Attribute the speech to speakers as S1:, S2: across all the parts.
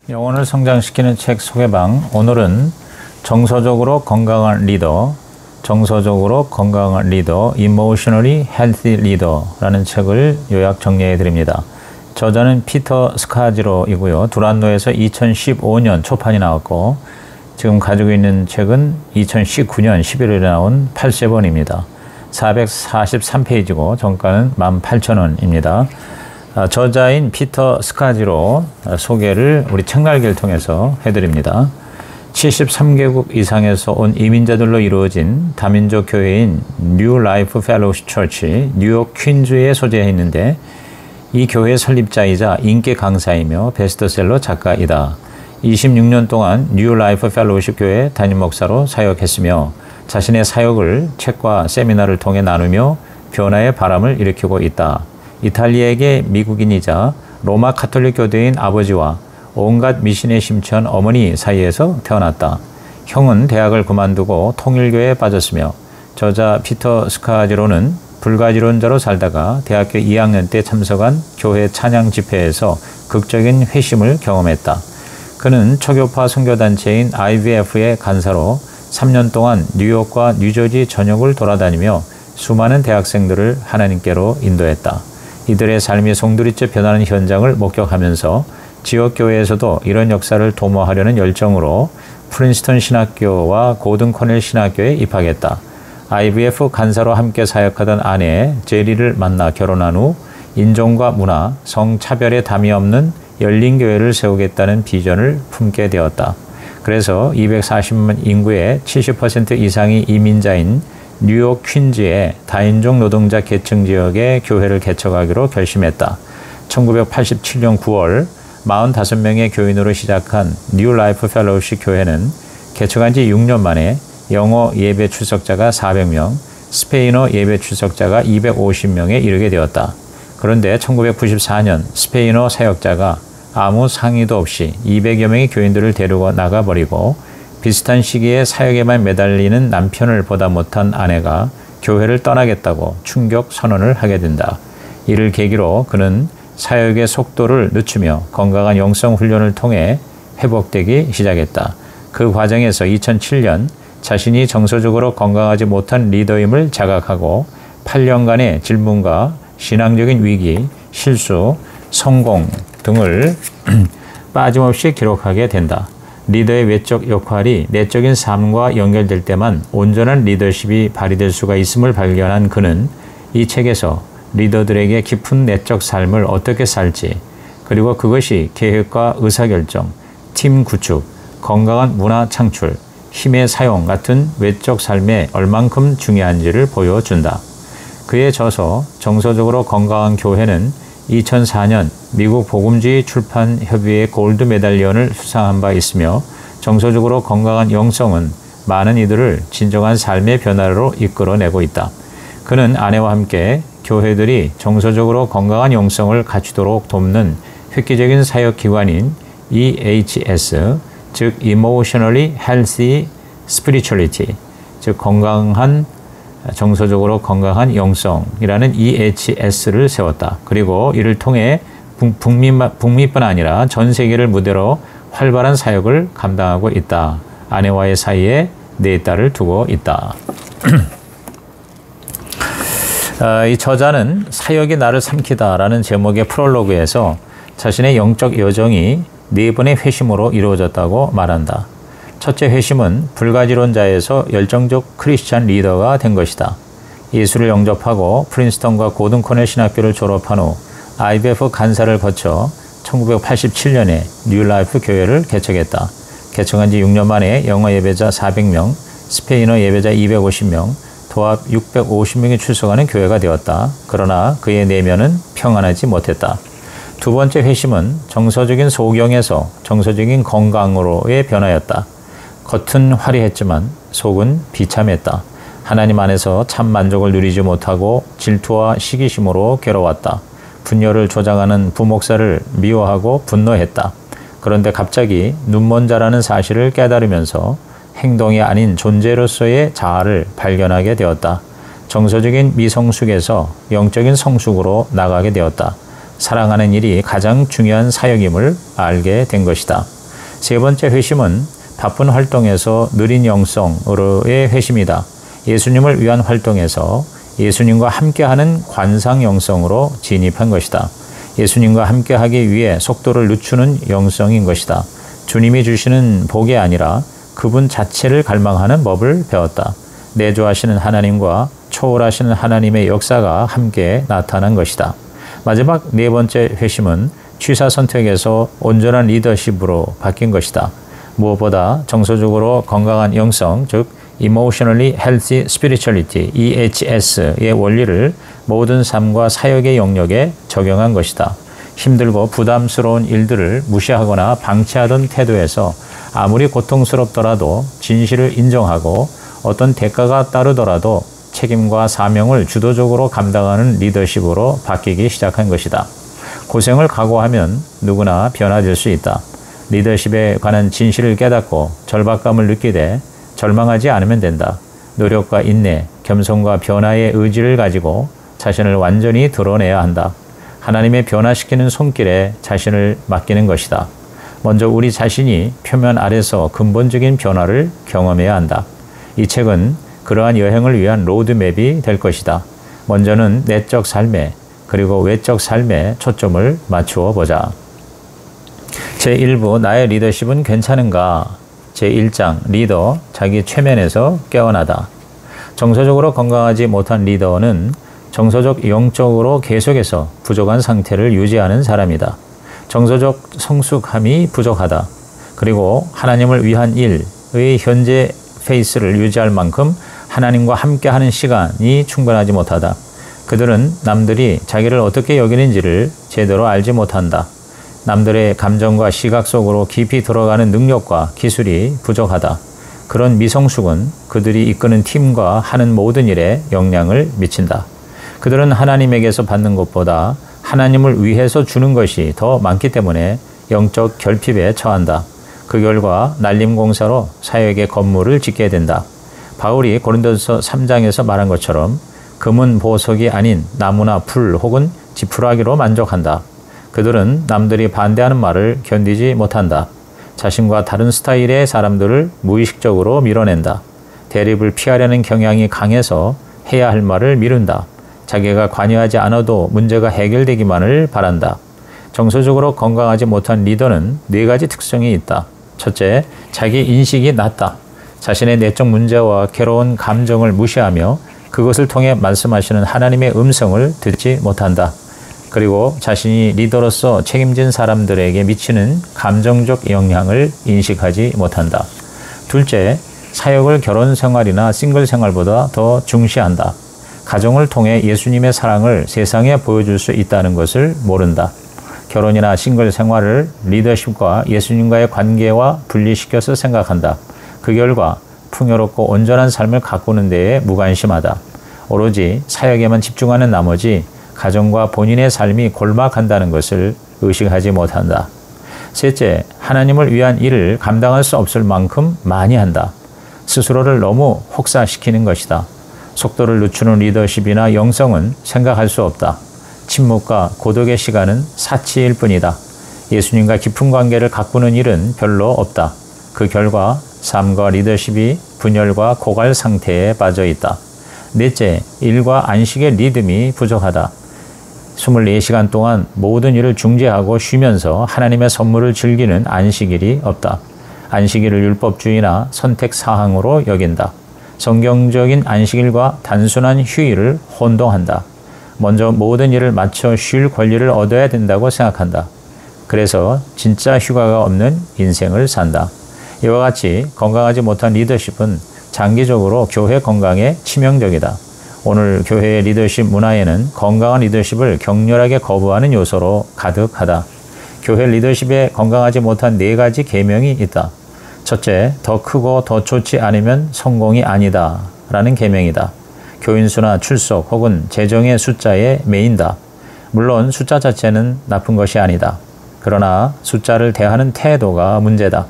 S1: 영혼을 성장시키는 책 소개방. 오늘은 정서적으로 건강한 리더, Emotionally Healthy Leader라는 책을 요약 정리해 드립니다. 저자는 피터 스카지로이고요. 두란노에서 2015년 초판이 나왔고 지금 가지고 있는 책은 2019년 11월에 나온 8세번입니다. 443페이지고 정가는 18,000원입니다. 저자인 피터 스카지로 소개를 우리 책날개를 통해서 해드립니다. 73개국 이상에서 온 이민자들로 이루어진 다민족 교회인 뉴 라이프 펠로우십 처치 뉴욕 퀸즈에 소재해 있는데 이 교회 설립자이자 인기 강사이며 베스트셀러 작가이다. 26년 동안 뉴 라이프 펠로우십 교회 담임 목사로 사역했으며 자신의 사역을 책과 세미나를 통해 나누며 변화의 바람을 일으키고 있다. 이탈리아계 미국인이자 로마 카톨릭 교도인 아버지와 온갖 미신에 심취한 어머니 사이에서 태어났다. 형은 대학을 그만두고 통일교에 빠졌으며 저자 피터 스카지로는 불가지론자로 살다가 대학교 2학년 때 참석한 교회 찬양 집회에서 극적인 회심을 경험했다. 그는 초교파 선교단체인 IVF의 간사로 3년 동안 뉴욕과 뉴저지 전역을 돌아다니며 수많은 대학생들을 하나님께로 인도했다. 이들의 삶이 송두리째 변하는 현장을 목격하면서 지역교회에서도 이런 역사를 도모하려는 열정으로 프린스턴 신학교와 고든 코넬 신학교에 입학했다. IVF 간사로 함께 사역하던 아내 제리를 만나 결혼한 후 인종과 문화, 성차별에 담이 없는 열린 교회를 세우겠다는 비전을 품게 되었다. 그래서 240만 인구의 70% 이상이 이민자인 뉴욕 퀸즈의 다인종 노동자 계층 지역에 교회를 개척하기로 결심했다. 1987년 9월 45명의 교인으로 시작한 뉴 라이프 펠로우십 교회는 개척한 지 6년 만에 영어 예배 출석자가 400명, 스페인어 예배 출석자가 250명에 이르게 되었다. 그런데 1994년 스페인어 사역자가 아무 상의도 없이 200여 명의 교인들을 데리고 나가버리고 비슷한 시기에 사역에만 매달리는 남편을 보다 못한 아내가 교회를 떠나겠다고 충격 선언을 하게 된다. 이를 계기로 그는 사역의 속도를 늦추며 건강한 영성 훈련을 통해 회복되기 시작했다. 그 과정에서 2007년 자신이 정서적으로 건강하지 못한 리더임을 자각하고 8년간의 질문과 신앙적인 위기, 실수, 성공 등을 빠짐없이 기록하게 된다. 리더의 외적 역할이 내적인 삶과 연결될 때만 온전한 리더십이 발휘될 수가 있음을 발견한 그는 이 책에서 리더들에게 깊은 내적 삶을 어떻게 살지, 그리고 그것이 계획과 의사결정, 팀 구축, 건강한 문화 창출, 힘의 사용 같은 외적 삶에 얼만큼 중요한지를 보여준다. 그에 져서 정서적으로 건강한 교회는 2004년 미국 복음주의 출판 협의회 골드 메달리언을 수상한 바 있으며 정서적으로 건강한 영성은 많은 이들을 진정한 삶의 변화로 이끌어내고 있다. 그는 아내와 함께 교회들이 정서적으로 건강한 영성을 갖추도록 돕는 획기적인 사역기관인 EHS, 즉 Emotionally Healthy Spirituality, 즉 정서적으로 건강한 영성이라는 EHS를 세웠다. 그리고 이를 통해 북미뿐 아니라 전 세계를 무대로 활발한 사역을 감당하고 있다. 아내와의 사이에 4딸을 두고 있다. 이 저자는 사역이 나를 삼키다라는 제목의 프롤로그에서 자신의 영적 여정이 4번의 회심으로 이루어졌다고 말한다. 첫째 회심은 불가지론자에서 열정적 크리스찬 리더가 된 것이다. 예수를 영접하고 프린스턴과 고든 코넬 신학교를 졸업한 후 IVF 간사를 거쳐 1987년에 뉴 라이프 교회를 개척했다. 개척한 지 6년 만에 영어 예배자 400명, 스페인어 예배자 250명, 도합 650명이 출석하는 교회가 되었다. 그러나 그의 내면은 평안하지 못했다. 두 번째 회심은 정서적인 소경에서 정서적인 건강으로의 변화였다. 겉은 화려했지만 속은 비참했다. 하나님 안에서 참 만족을 누리지 못하고 질투와 시기심으로 괴로웠다. 분열을 조장하는 부목사를 미워하고 분노했다. 그런데 갑자기 눈먼 자라는 사실을 깨달으면서 행동이 아닌 존재로서의 자아를 발견하게 되었다. 정서적인 미성숙에서 영적인 성숙으로 나가게 되었다. 사랑하는 일이 가장 중요한 사역임을 알게 된 것이다. 세 번째 회심은 바쁜 활동에서 느린 영성으로의 회심이다. 예수님을 위한 활동에서 예수님과 함께하는 관상 영성으로 진입한 것이다. 예수님과 함께하기 위해 속도를 늦추는 영성인 것이다. 주님이 주시는 복이 아니라 그분 자체를 갈망하는 법을 배웠다. 내조하시는 하나님과 초월하시는 하나님의 역사가 함께 나타난 것이다. 마지막 네 번째 회심은 취사 선택에서 온전한 리더십으로 바뀐 것이다. 무엇보다 정서적으로 건강한 영성, 즉 Emotionally Healthy Spirituality, EHS의 원리를 모든 삶과 사역의 영역에 적용한 것이다. 힘들고 부담스러운 일들을 무시하거나 방치하던 태도에서 아무리 고통스럽더라도 진실을 인정하고 어떤 대가가 따르더라도 책임과 사명을 주도적으로 감당하는 리더십으로 바뀌기 시작한 것이다. 고생을 각오하면 누구나 변화될 수 있다. 리더십에 관한 진실을 깨닫고 절박감을 느끼되 절망하지 않으면 된다. 노력과 인내, 겸손과 변화의 의지를 가지고 자신을 완전히 드러내야 한다. 하나님의 변화시키는 손길에 자신을 맡기는 것이다. 먼저 우리 자신이 표면 아래서 근본적인 변화를 경험해야 한다. 이 책은 그러한 여행을 위한 로드맵이 될 것이다. 먼저는 내적 삶에 그리고 외적 삶에 초점을 맞추어 보자. 제1부 나의 리더십은 괜찮은가? 제1장 리더 자기 최면에서 깨어나다. 정서적으로 건강하지 못한 리더는 정서적 영적으로 계속해서 부족한 상태를 유지하는 사람이다. 정서적 성숙함이 부족하다. 그리고 하나님을 위한 일의 현재 페이스를 유지할 만큼 하나님과 함께하는 시간이 충분하지 못하다. 그들은 남들이 자기를 어떻게 여기는지를 제대로 알지 못한다. 남들의 감정과 시각 속으로 깊이 들어가는 능력과 기술이 부족하다. 그런 미성숙은 그들이 이끄는 팀과 하는 모든 일에 영향을 미친다. 그들은 하나님에게서 받는 것보다 하나님을 위해서 주는 것이 더 많기 때문에 영적 결핍에 처한다. 그 결과 난림공사로 사역의 건물을 짓게 된다. 바울이 고린도서 3장에서 말한 것처럼 금은 보석이 아닌 나무나 풀 혹은 지푸라기로 만족한다. 그들은 남들이 반대하는 말을 견디지 못한다. 자신과 다른 스타일의 사람들을 무의식적으로 밀어낸다. 대립을 피하려는 경향이 강해서 해야 할 말을 미룬다. 자기가 관여하지 않아도 문제가 해결되기만을 바란다. 정서적으로 건강하지 못한 리더는 네 가지 특성이 있다. 첫째, 자기 인식이 낮다. 자신의 내적 문제와 괴로운 감정을 무시하며 그것을 통해 말씀하시는 하나님의 음성을 듣지 못한다. 그리고 자신이 리더로서 책임진 사람들에게 미치는 감정적 영향을 인식하지 못한다. 둘째, 사역을 결혼 생활이나 싱글 생활보다 더 중시한다. 가정을 통해 예수님의 사랑을 세상에 보여줄 수 있다는 것을 모른다. 결혼이나 싱글 생활을 리더십과 예수님과의 관계와 분리시켜서 생각한다. 그 결과 풍요롭고 온전한 삶을 가꾸는 데에 무관심하다. 오로지 사역에만 집중하는 나머지 가정과 본인의 삶이 골막한다는 것을 의식하지 못한다. 셋째, 하나님을 위한 일을 감당할 수 없을 만큼 많이 한다. 스스로를 너무 혹사시키는 것이다. 속도를 늦추는 리더십이나 영성은 생각할 수 없다. 침묵과 고독의 시간은 사치일 뿐이다. 예수님과 깊은 관계를 가꾸는 일은 별로 없다. 그 결과 삶과 리더십이 분열과 고갈 상태에 빠져 있다. 넷째, 일과 안식의 리듬이 부족하다. 24시간 동안 모든 일을 중지하고 쉬면서 하나님의 선물을 즐기는 안식일이 없다. 안식일을 율법주의나 선택사항으로 여긴다. 성경적인 안식일과 단순한 휴일을 혼동한다. 먼저 모든 일을 마쳐 쉴 권리를 얻어야 된다고 생각한다. 그래서 진짜 휴가가 없는 인생을 산다. 이와 같이 건강하지 못한 리더십은 장기적으로 교회 건강에 치명적이다. 오늘 교회의 리더십 문화에는 건강한 리더십을 격렬하게 거부하는 요소로 가득하다. 교회 리더십에 건강하지 못한 네 가지 계명이 있다. 첫째, 더 크고 더 좋지 않으면 성공이 아니다 라는 계명이다. 교인수나 출석 혹은 재정의 숫자에 매인다. 물론 숫자 자체는 나쁜 것이 아니다. 그러나 숫자를 대하는 태도가 문제다.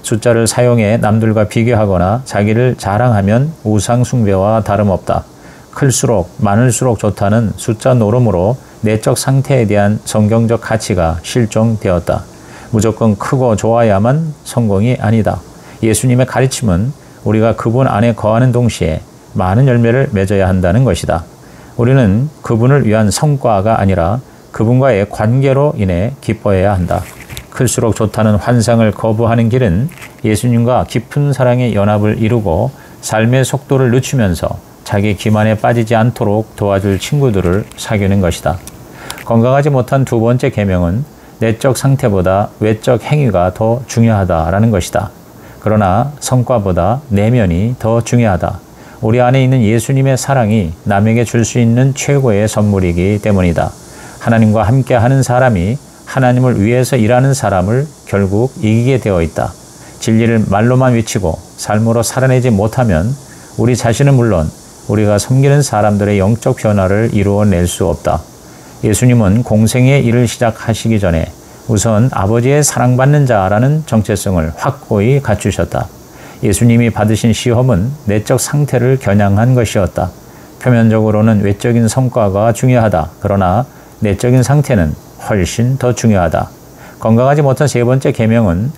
S1: 숫자를 사용해 남들과 비교하거나 자기를 자랑하면 우상 숭배와 다름없다. 클수록 많을수록 좋다는 숫자 노름으로 내적 상태에 대한 성경적 가치가 실종되었다. 무조건 크고 좋아야만 성공이 아니다. 예수님의 가르침은 우리가 그분 안에 거하는 동시에 많은 열매를 맺어야 한다는 것이다. 우리는 그분을 위한 성과가 아니라 그분과의 관계로 인해 기뻐해야 한다. 클수록 좋다는 환상을 거부하는 길은 예수님과 깊은 사랑의 연합을 이루고 삶의 속도를 늦추면서 자기 기만에 빠지지 않도록 도와줄 친구들을 사귀는 것이다. 건강하지 못한 두 번째 계명은 내적 상태보다 외적 행위가 더 중요하다라는 것이다. 그러나 성과보다 내면이 더 중요하다. 우리 안에 있는 예수님의 사랑이 남에게 줄 수 있는 최고의 선물이기 때문이다. 하나님과 함께하는 사람이 하나님을 위해서 일하는 사람을 결국 이기게 되어 있다. 진리를 말로만 외치고 삶으로 살아내지 못하면 우리 자신은 물론 우리가 섬기는 사람들의 영적 변화를 이루어낼 수 없다. 예수님은 공생의 일을 시작하시기 전에 우선 아버지의 사랑받는 자라는 정체성을 확고히 갖추셨다. 예수님이 받으신 시험은 내적 상태를 겨냥한 것이었다. 표면적으로는 외적인 성과가 중요하다. 그러나 내적인 상태는 훨씬 더 중요하다. 건강하지 못한 세 번째 계명은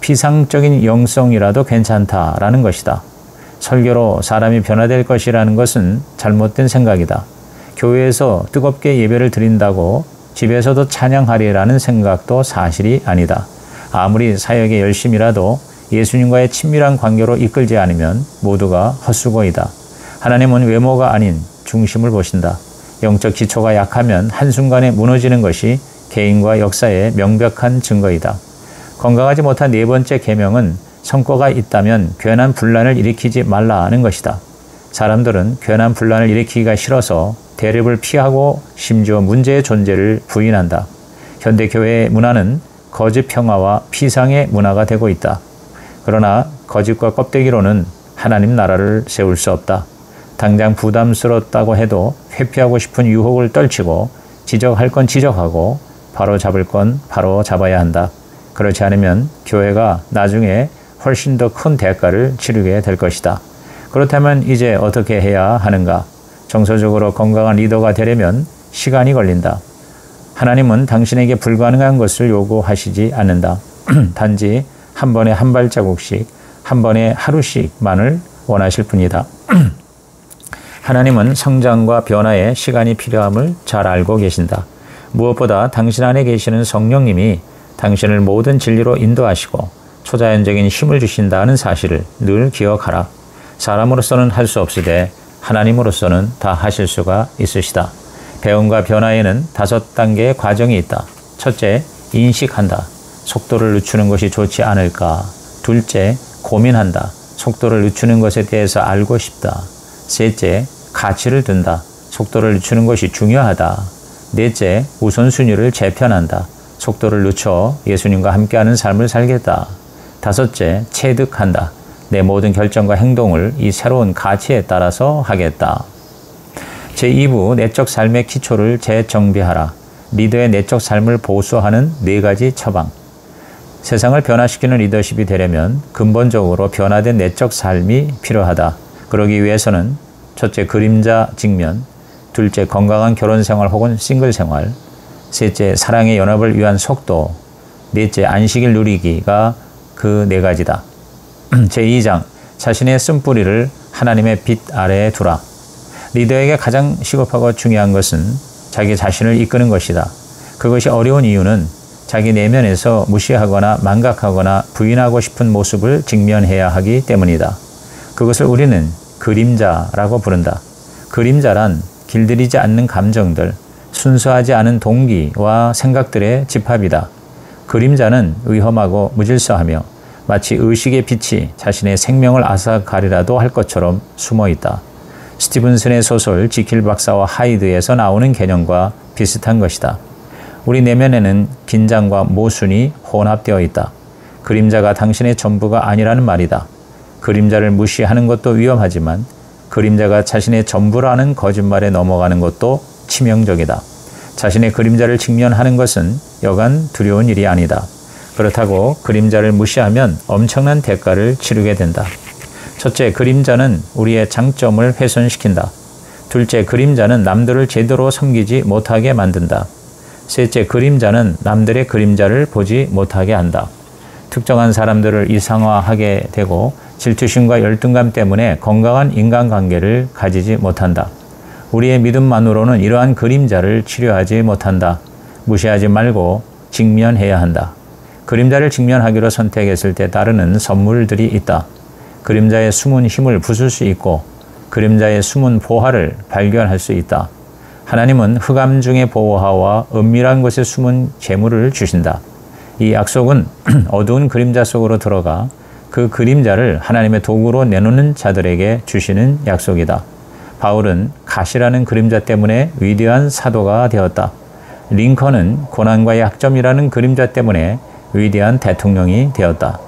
S1: 피상적인 영성이라도 괜찮다라는 것이다. 설교로 사람이 변화될 것이라는 것은 잘못된 생각이다. 교회에서 뜨겁게 예배를 드린다고 집에서도 찬양하리라는 생각도 사실이 아니다. 아무리 사역에 열심이라도 예수님과의 친밀한 관계로 이끌지 않으면 모두가 헛수고이다. 하나님은 외모가 아닌 중심을 보신다. 영적 기초가 약하면 한순간에 무너지는 것이 개인과 역사의 명백한 증거이다. 건강하지 못한 네 번째 계명은 성과가 있다면 괜한 분란을 일으키지 말라는 것이다. 사람들은 괜한 분란을 일으키기가 싫어서 대립을 피하고 심지어 문제의 존재를 부인한다. 현대교회의 문화는 거짓 평화와 피상의 문화가 되고 있다. 그러나 거짓과 껍데기로는 하나님 나라를 세울 수 없다. 당장 부담스럽다고 해도 회피하고 싶은 유혹을 떨치고 지적할 건 지적하고 바로 잡을 건 바로 잡아야 한다. 그렇지 않으면 교회가 나중에 훨씬 더 큰 대가를 치르게 될 것이다. 그렇다면 이제 어떻게 해야 하는가? 정서적으로 건강한 리더가 되려면 시간이 걸린다. 하나님은 당신에게 불가능한 것을 요구하시지 않는다. 단지 한 번에 한 발자국씩, 한 번에 하루씩만을 원하실 뿐이다. 하나님은 성장과 변화에 시간이 필요함을 잘 알고 계신다. 무엇보다 당신 안에 계시는 성령님이 당신을 모든 진리로 인도하시고 초자연적인 힘을 주신다는 사실을 늘 기억하라. 사람으로서는 할 수 없으되 하나님으로서는 다 하실 수가 있으시다. 배움과 변화에는 5단계의 과정이 있다. 첫째, 인식한다. 속도를 늦추는 것이 좋지 않을까. 둘째, 고민한다. 속도를 늦추는 것에 대해서 알고 싶다. 셋째, 가치를 둔다. 속도를 늦추는 것이 중요하다. 넷째, 우선순위를 재편한다. 속도를 늦춰 예수님과 함께하는 삶을 살겠다. 다섯째, 체득한다. 내 모든 결정과 행동을 이 새로운 가치에 따라서 하겠다. 제2부 내적 삶의 기초를 재정비하라. 리더의 내적 삶을 보수하는 4가지 처방. 세상을 변화시키는 리더십이 되려면 근본적으로 변화된 내적 삶이 필요하다. 그러기 위해서는 첫째, 그림자 직면. 둘째, 건강한 결혼 생활 혹은 싱글 생활. 셋째, 사랑의 연합을 위한 속도. 넷째, 안식일 누리기가 그 4가지다. 제2장, 자신의 쓴뿌리를 하나님의 빛 아래에 두라. 리더에게 가장 시급하고 중요한 것은 자기 자신을 이끄는 것이다. 그것이 어려운 이유는 자기 내면에서 무시하거나 망각하거나 부인하고 싶은 모습을 직면해야 하기 때문이다. 그것을 우리는 그림자라고 부른다. 그림자란 길들이지 않는 감정들, 순수하지 않은 동기와 생각들의 집합이다. 그림자는 위험하고 무질서하며 마치 의식의 빛이 자신의 생명을 앗아가리라도 할 것처럼 숨어 있다. 스티븐슨의 소설 지킬 박사와 하이드에서 나오는 개념과 비슷한 것이다. 우리 내면에는 긴장과 모순이 혼합되어 있다. 그림자가 당신의 전부가 아니라는 말이다. 그림자를 무시하는 것도 위험하지만 그림자가 자신의 전부라는 거짓말에 넘어가는 것도 치명적이다. 자신의 그림자를 직면하는 것은 여간 두려운 일이 아니다. 그렇다고 그림자를 무시하면 엄청난 대가를 치르게 된다. 첫째, 그림자는 우리의 장점을 훼손시킨다. 둘째, 그림자는 남들을 제대로 섬기지 못하게 만든다. 셋째, 그림자는 남들의 그림자를 보지 못하게 한다. 특정한 사람들을 이상화하게 되고 질투심과 열등감 때문에 건강한 인간관계를 가지지 못한다. 우리의 믿음만으로는 이러한 그림자를 치료하지 못한다. 무시하지 말고 직면해야 한다. 그림자를 직면하기로 선택했을 때 따르는 선물들이 있다. 그림자의 숨은 힘을 부술 수 있고 그림자의 숨은 보화를 발견할 수 있다. 하나님은 흑암 중의 보화와 은밀한 곳에 숨은 재물을 주신다. 이 약속은 어두운 그림자 속으로 들어가 그 그림자를 하나님의 도구로 내놓는 자들에게 주시는 약속이다. 바울은 가시라는 그림자 때문에 위대한 사도가 되었다. 링컨은 고난과 약점이라는 그림자 때문에 위대한 대통령이 되었다.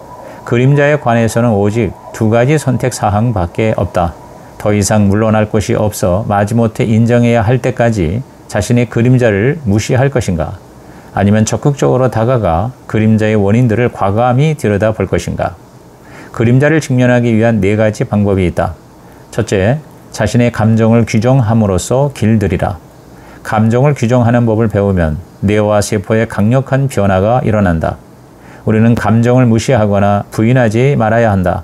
S1: 그림자에 관해서는 오직 두 가지 선택 사항밖에 없다. 더 이상 물러날 곳이 없어 마지못해 인정해야 할 때까지 자신의 그림자를 무시할 것인가? 아니면 적극적으로 다가가 그림자의 원인들을 과감히 들여다볼 것인가? 그림자를 직면하기 위한 네 가지 방법이 있다. 첫째, 자신의 감정을 규정함으로써 길들이라. 감정을 규정하는 법을 배우면 뇌와 세포에 강력한 변화가 일어난다. 우리는 감정을 무시하거나 부인하지 말아야 한다.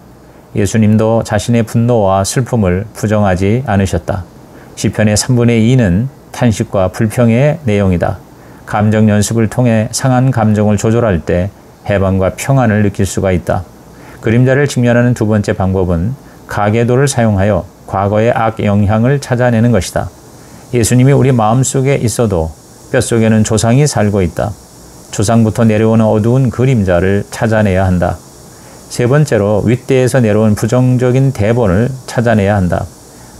S1: 예수님도 자신의 분노와 슬픔을 부정하지 않으셨다. 시편의 3분의 2는 탄식과 불평의 내용이다. 감정 연습을 통해 상한 감정을 조절할 때 해방과 평안을 느낄 수가 있다. 그림자를 직면하는 두 번째 방법은 가계도를 사용하여 과거의 악 영향을 찾아내는 것이다. 예수님이 우리 마음속에 있어도 뼛속에는 조상이 살고 있다. 조상부터 내려오는 어두운 그림자를 찾아내야 한다. 세 번째로 윗대에서 내려온 부정적인 대본을 찾아내야 한다.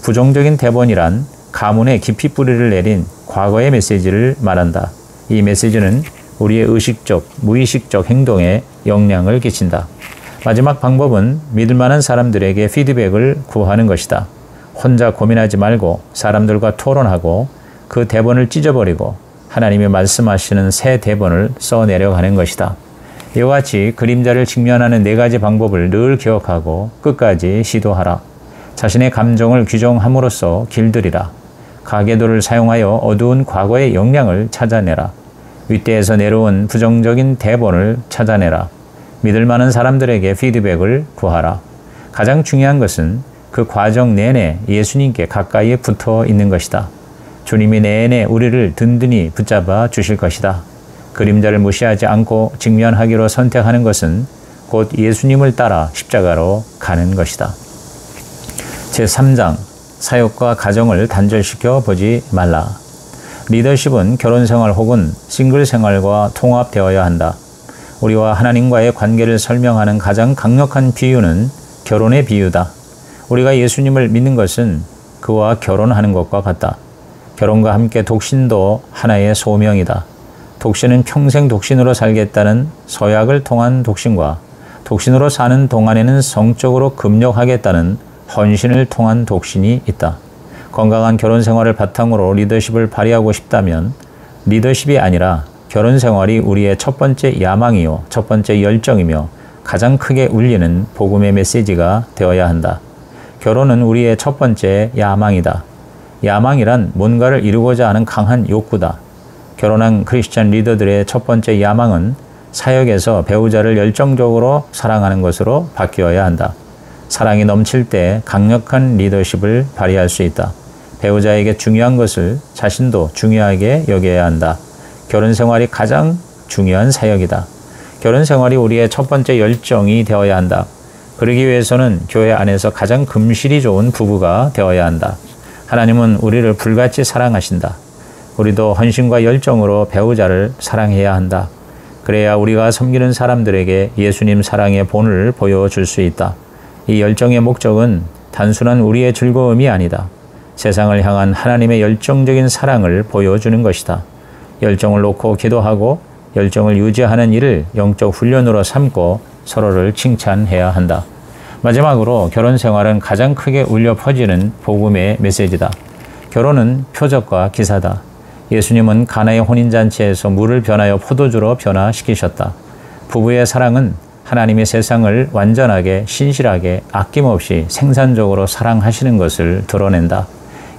S1: 부정적인 대본이란 가문에 깊이 뿌리를 내린 과거의 메시지를 말한다. 이 메시지는 우리의 의식적, 무의식적 행동에 영향을 끼친다. 마지막 방법은 믿을 만한 사람들에게 피드백을 구하는 것이다. 혼자 고민하지 말고 사람들과 토론하고 그 대본을 찢어버리고 하나님이 말씀하시는 새 대본을 써내려가는 것이다. 이와 같이 그림자를 직면하는 네 가지 방법을 늘 기억하고 끝까지 시도하라. 자신의 감정을 규정함으로써 길들이라. 가계도를 사용하여 어두운 과거의 영향을 찾아내라. 윗대에서 내려온 부정적인 대본을 찾아내라. 믿을 만한 사람들에게 피드백을 구하라. 가장 중요한 것은 그 과정 내내 예수님께 가까이 붙어 있는 것이다. 주님이 내내 우리를 든든히 붙잡아 주실 것이다. 그림자를 무시하지 않고 직면하기로 선택하는 것은 곧 예수님을 따라 십자가로 가는 것이다. 제3장 사역과 가정을 단절시켜 보지 말라. 리더십은 결혼생활 혹은 싱글 생활과 통합되어야 한다. 우리와 하나님과의 관계를 설명하는 가장 강력한 비유는 결혼의 비유다. 우리가 예수님을 믿는 것은 그와 결혼하는 것과 같다. 결혼과 함께 독신도 하나의 소명이다. 독신은 평생 독신으로 살겠다는 서약을 통한 독신과 독신으로 사는 동안에는 성적으로 급력하겠다는 헌신을 통한 독신이 있다. 건강한 결혼 생활을 바탕으로 리더십을 발휘하고 싶다면 리더십이 아니라 결혼 생활이 우리의 첫 번째 야망이요, 첫 번째 열정이며 가장 크게 울리는 복음의 메시지가 되어야 한다. 결혼은 우리의 첫 번째 야망이다. 야망이란 뭔가를 이루고자 하는 강한 욕구다. 결혼한 크리스찬 리더들의 첫 번째 야망은 사역에서 배우자를 열정적으로 사랑하는 것으로 바뀌어야 한다. 사랑이 넘칠 때 강력한 리더십을 발휘할 수 있다. 배우자에게 중요한 것을 자신도 중요하게 여겨야 한다. 결혼 생활이 가장 중요한 사역이다. 결혼 생활이 우리의 첫 번째 열정이 되어야 한다. 그러기 위해서는 교회 안에서 가장 금실이 좋은 부부가 되어야 한다. 하나님은 우리를 불같이 사랑하신다. 우리도 헌신과 열정으로 배우자를 사랑해야 한다. 그래야 우리가 섬기는 사람들에게 예수님 사랑의 본을 보여줄 수 있다. 이 열정의 목적은 단순한 우리의 즐거움이 아니다. 세상을 향한 하나님의 열정적인 사랑을 보여주는 것이다. 열정을 놓고 기도하고 열정을 유지하는 일을 영적 훈련으로 삼고 서로를 칭찬해야 한다. 마지막으로 결혼 생활은 가장 크게 울려 퍼지는 복음의 메시지다. 결혼은 표적과 기사다. 예수님은 가나의 혼인잔치에서 물을 변하여 포도주로 변화시키셨다. 부부의 사랑은 하나님이 세상을 완전하게, 신실하게, 아낌없이 생산적으로 사랑하시는 것을 드러낸다.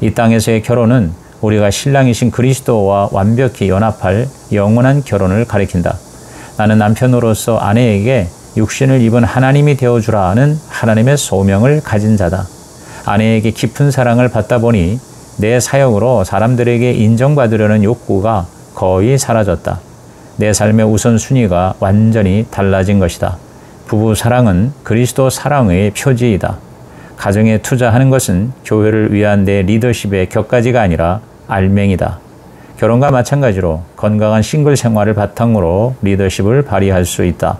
S1: 이 땅에서의 결혼은 우리가 신랑이신 그리스도와 완벽히 연합할 영원한 결혼을 가리킨다. 나는 남편으로서 아내에게 육신을 입은 하나님이 되어주라 하는 하나님의 소명을 가진 자다. 아내에게 깊은 사랑을 받다 보니 내 사역으로 사람들에게 인정받으려는 욕구가 거의 사라졌다. 내 삶의 우선순위가 완전히 달라진 것이다. 부부 사랑은 그리스도 사랑의 표지이다. 가정에 투자하는 것은 교회를 위한 내 리더십의 격가지가 아니라 알맹이다. 결혼과 마찬가지로 건강한 싱글 생활을 바탕으로 리더십을 발휘할 수 있다.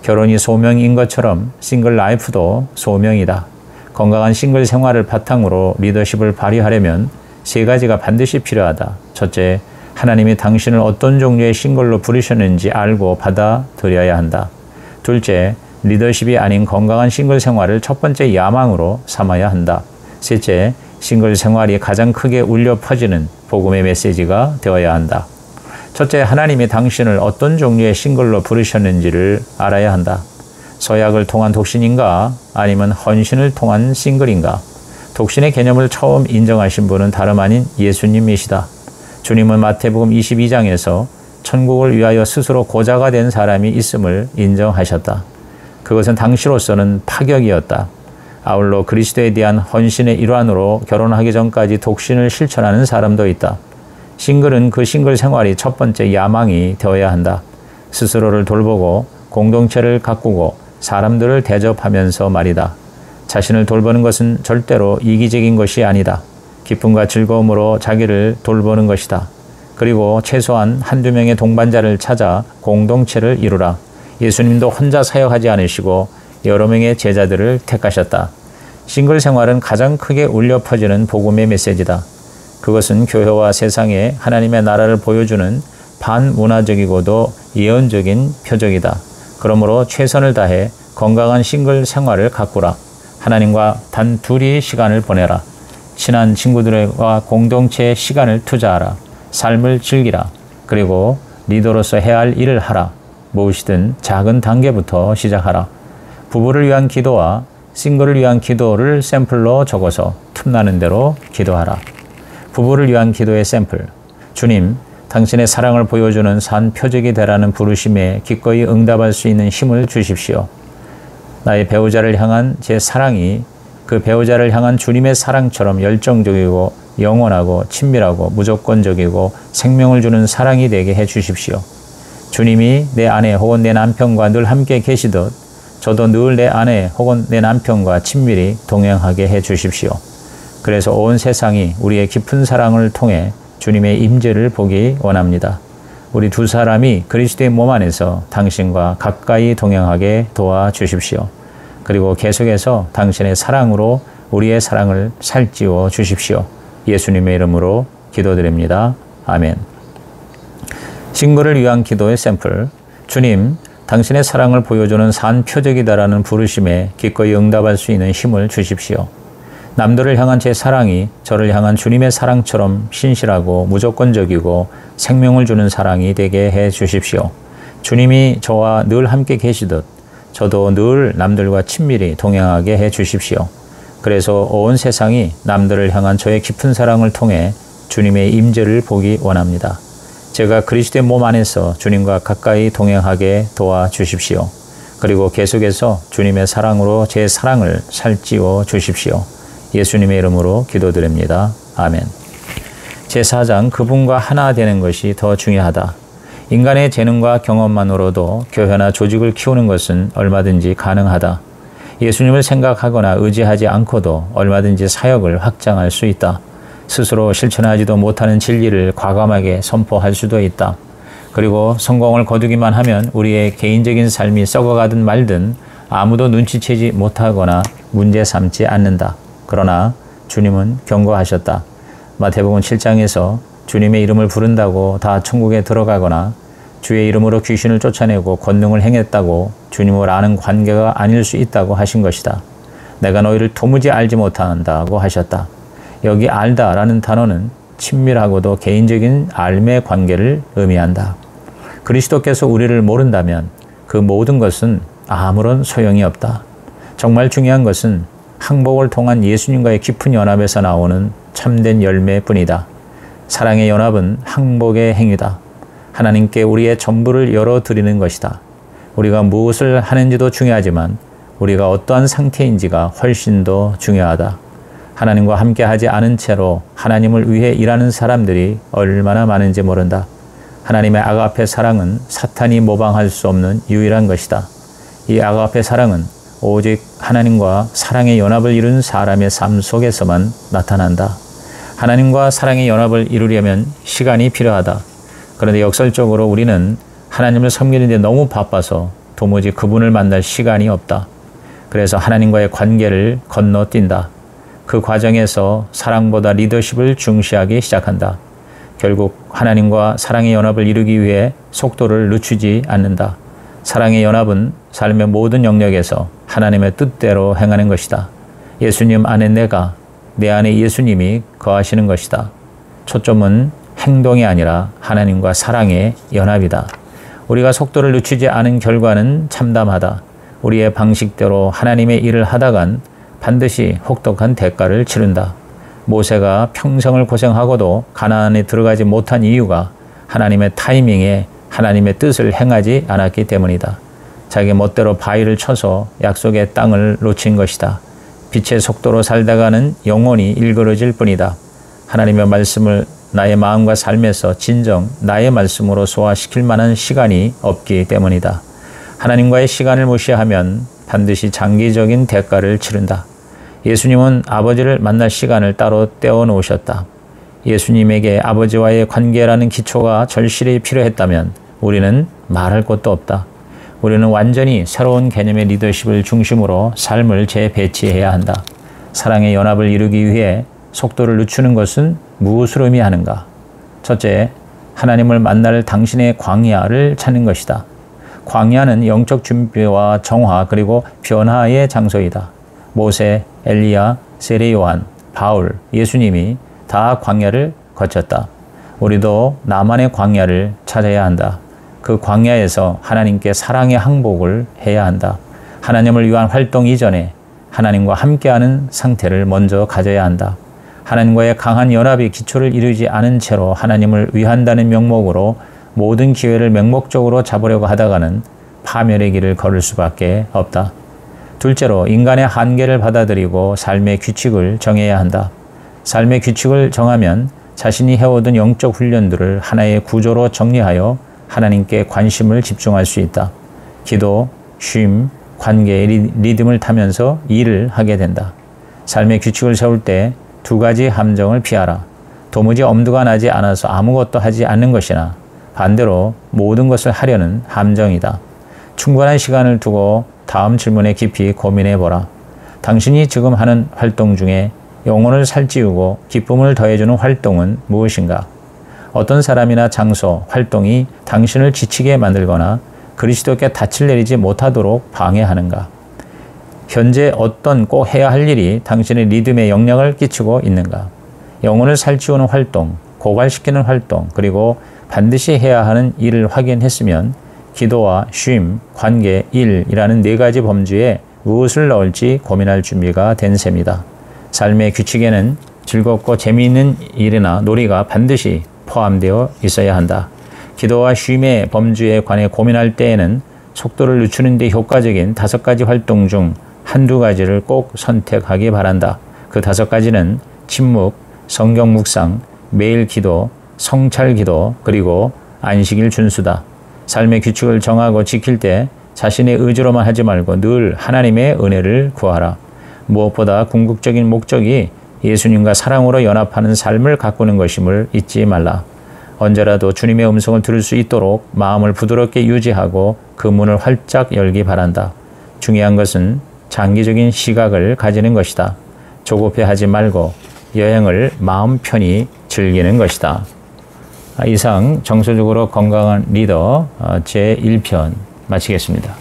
S1: 결혼이 소명인 것처럼 싱글 라이프도 소명이다. 건강한 싱글 생활을 바탕으로 리더십을 발휘하려면 세 가지가 반드시 필요하다. 첫째, 하나님이 당신을 어떤 종류의 싱글로 부르셨는지 알고 받아들여야 한다. 둘째, 리더십이 아닌 건강한 싱글 생활을 첫 번째 야망으로 삼아야 한다. 셋째, 싱글 생활이 가장 크게 울려 퍼지는 복음의 메시지가 되어야 한다. 첫째, 하나님이 당신을 어떤 종류의 싱글로 부르셨는지를 알아야 한다. 서약을 통한 독신인가 아니면 헌신을 통한 싱글인가? 독신의 개념을 처음 인정하신 분은 다름 아닌 예수님이시다. 주님은 마태복음 22장에서 천국을 위하여 스스로 고자가 된 사람이 있음을 인정하셨다. 그것은 당시로서는 파격이었다. 아울러 그리스도에 대한 헌신의 일환으로 결혼하기 전까지 독신을 실천하는 사람도 있다. 싱글은 그 싱글 생활이 첫 번째 야망이 되어야 한다. 스스로를 돌보고 공동체를 가꾸고 사람들을 대접하면서 말이다. 자신을 돌보는 것은 절대로 이기적인 것이 아니다. 기쁨과 즐거움으로 자기를 돌보는 것이다. 그리고 최소한 한두 명의 동반자를 찾아 공동체를 이루라. 예수님도 혼자 사역하지 않으시고 여러 명의 제자들을 택하셨다. 싱글 생활은 가장 크게 울려 퍼지는 복음의 메시지다. 그것은 교회와 세상에 하나님의 나라를 보여주는 반문화적이고도 예언적인 표적이다. 그러므로 최선을 다해 건강한 싱글 생활을 가꾸라. 하나님과 단 둘이 시간을 보내라. 친한 친구들과 공동체에 시간을 투자하라. 삶을 즐기라. 그리고 리더로서 해야 할 일을 하라. 무엇이든 작은 단계부터 시작하라. 부부를 위한 기도와 싱글을 위한 기도를 샘플로 적어서 틈나는 대로 기도하라. 부부를 위한 기도의 샘플. 주님, 당신의 사랑을 보여주는 산 표적이 되라는 부르심에 기꺼이 응답할 수 있는 힘을 주십시오. 나의 배우자를 향한 제 사랑이 그 배우자를 향한 주님의 사랑처럼 열정적이고 영원하고 친밀하고 무조건적이고 생명을 주는 사랑이 되게 해 주십시오. 주님이 내 아내 혹은 내 남편과 늘 함께 계시듯 저도 늘 내 아내 혹은 내 남편과 친밀히 동행하게 해 주십시오. 그래서 온 세상이 우리의 깊은 사랑을 통해 주님의 임재를 보기 원합니다. 우리 두 사람이 그리스도의 몸 안에서 당신과 가까이 동행하게 도와주십시오. 그리고 계속해서 당신의 사랑으로 우리의 사랑을 살찌워 주십시오. 예수님의 이름으로 기도드립니다. 아멘. 싱글을 위한 기도의 샘플. 주님, 당신의 사랑을 보여주는 산 표적이다라는 부르심에 기꺼이 응답할 수 있는 힘을 주십시오. 남들을 향한 제 사랑이 저를 향한 주님의 사랑처럼 신실하고 무조건적이고 생명을 주는 사랑이 되게 해 주십시오. 주님이 저와 늘 함께 계시듯 저도 늘 남들과 친밀히 동행하게 해 주십시오. 그래서 온 세상이 남들을 향한 저의 깊은 사랑을 통해 주님의 임재를 보기 원합니다. 제가 그리스도의 몸 안에서 주님과 가까이 동행하게 도와주십시오. 그리고 계속해서 주님의 사랑으로 제 사랑을 살찌워 주십시오. 예수님의 이름으로 기도드립니다. 아멘. 제4장 그분과 하나 되는 것이 더 중요하다. 인간의 재능과 경험만으로도 교회나 조직을 키우는 것은 얼마든지 가능하다. 예수님을 생각하거나 의지하지 않고도 얼마든지 사역을 확장할 수 있다. 스스로 실천하지도 못하는 진리를 과감하게 선포할 수도 있다. 그리고 성공을 거두기만 하면 우리의 개인적인 삶이 썩어가든 말든 아무도 눈치채지 못하거나 문제 삼지 않는다. 그러나 주님은 경고하셨다. 마태복음 7장에서 주님의 이름을 부른다고 다 천국에 들어가거나 주의 이름으로 귀신을 쫓아내고 권능을 행했다고 주님을 아는 관계가 아닐 수 있다고 하신 것이다. 내가 너희를 도무지 알지 못한다고 하셨다. 여기 알다라는 단어는 친밀하고도 개인적인 알매 관계를 의미한다. 그리스도께서 우리를 모른다면 그 모든 것은 아무런 소용이 없다. 정말 중요한 것은 항복을 통한 예수님과의 깊은 연합에서 나오는 참된 열매뿐이다. 사랑의 연합은 항복의 행위다. 하나님께 우리의 전부를 열어드리는 것이다. 우리가 무엇을 하는지도 중요하지만 우리가 어떠한 상태인지가 훨씬 더 중요하다. 하나님과 함께 하지 않은 채로 하나님을 위해 일하는 사람들이 얼마나 많은지 모른다. 하나님의 아가페 사랑은 사탄이 모방할 수 없는 유일한 것이다. 이 아가페 사랑은 오직 하나님과 사랑의 연합을 이룬 사람의 삶 속에서만 나타난다. 하나님과 사랑의 연합을 이루려면 시간이 필요하다. 그런데 역설적으로 우리는 하나님을 섬기는데 너무 바빠서 도무지 그분을 만날 시간이 없다. 그래서 하나님과의 관계를 건너뛴다. 그 과정에서 사랑보다 리더십을 중시하기 시작한다. 결국 하나님과 사랑의 연합을 이루기 위해 속도를 늦추지 않는다. 사랑의 연합은 삶의 모든 영역에서 하나님의 뜻대로 행하는 것이다. 예수님 안에 내가, 내 안에 예수님이 거하시는 것이다. 초점은 행동이 아니라 하나님과 사랑의 연합이다. 우리가 속도를 늦추지 않은 결과는 참담하다. 우리의 방식대로 하나님의 일을 하다간 반드시 혹독한 대가를 치른다. 모세가 평생을 고생하고도 가나안에 들어가지 못한 이유가 하나님의 타이밍에 하나님의 뜻을 행하지 않았기 때문이다. 자기 멋대로 바위를 쳐서 약속의 땅을 놓친 것이다. 빛의 속도로 살다가는 영혼이 일그러질 뿐이다. 하나님의 말씀을 나의 마음과 삶에서 진정 나의 말씀으로 소화시킬 만한 시간이 없기 때문이다. 하나님과의 시간을 무시하면 반드시 장기적인 대가를 치른다. 예수님은 아버지를 만날 시간을 따로 떼어 놓으셨다. 예수님에게 아버지와의 관계라는 기초가 절실히 필요했다면 우리는 말할 것도 없다. 우리는 완전히 새로운 개념의 리더십을 중심으로 삶을 재배치해야 한다. 사랑의 연합을 이루기 위해 속도를 늦추는 것은 무엇을 의미하는가? 첫째, 하나님을 만날 당신의 광야를 찾는 것이다. 광야는 영적 준비와 정화 그리고 변화의 장소이다. 모세, 엘리야, 세례 요한, 바울, 예수님이 다 광야를 거쳤다. 우리도 나만의 광야를 찾아야 한다. 그 광야에서 하나님께 사랑의 항복을 해야 한다. 하나님을 위한 활동 이전에 하나님과 함께하는 상태를 먼저 가져야 한다. 하나님과의 강한 연합이 기초를 이루지 않은 채로 하나님을 위한다는 명목으로 모든 기회를 맹목적으로 잡으려고 하다가는 파멸의 길을 걸을 수밖에 없다. 둘째로 인간의 한계를 받아들이고 삶의 규칙을 정해야 한다. 삶의 규칙을 정하면 자신이 해오던 영적 훈련들을 하나의 구조로 정리하여 하나님께 관심을 집중할 수 있다. 기도, 쉼, 관계의 리듬을 타면서 일을 하게 된다. 삶의 규칙을 세울 때 두 가지 함정을 피하라. 도무지 엄두가 나지 않아서 아무것도 하지 않는 것이나 반대로 모든 것을 하려는 함정이다. 충분한 시간을 두고 다음 질문에 깊이 고민해 보라. 당신이 지금 하는 활동 중에 영혼을 살찌우고 기쁨을 더해주는 활동은 무엇인가? 어떤 사람이나 장소, 활동이 당신을 지치게 만들거나 그리스도께 닻을 내리지 못하도록 방해하는가? 현재 어떤 꼭 해야 할 일이 당신의 리듬에 영향을 끼치고 있는가? 영혼을 살찌우는 활동, 고갈시키는 활동, 그리고 반드시 해야 하는 일을 확인했으면 기도와 쉼, 관계, 일이라는 네 가지 범주에 무엇을 넣을지 고민할 준비가 된 셈이다. 삶의 규칙에는 즐겁고 재미있는 일이나 놀이가 반드시 포함되어 있어야 한다. 기도와 쉼의 범주에 관해 고민할 때에는 속도를 늦추는 데 효과적인 5가지 활동 중 한두 가지를 꼭 선택하기 바란다. 그 5가지는 침묵, 성경 묵상, 매일 기도, 성찰 기도, 그리고 안식일 준수다. 삶의 규칙을 정하고 지킬 때 자신의 의지로만 하지 말고 늘 하나님의 은혜를 구하라. 무엇보다 궁극적인 목적이 예수님과 사랑으로 연합하는 삶을 가꾸는 것임을 잊지 말라. 언제라도 주님의 음성을 들을 수 있도록 마음을 부드럽게 유지하고 그 문을 활짝 열기 바란다. 중요한 것은 장기적인 시각을 가지는 것이다. 조급해하지 말고 여행을 마음 편히 즐기는 것이다. 이상 정서적으로 건강한 리더 제1편 마치겠습니다.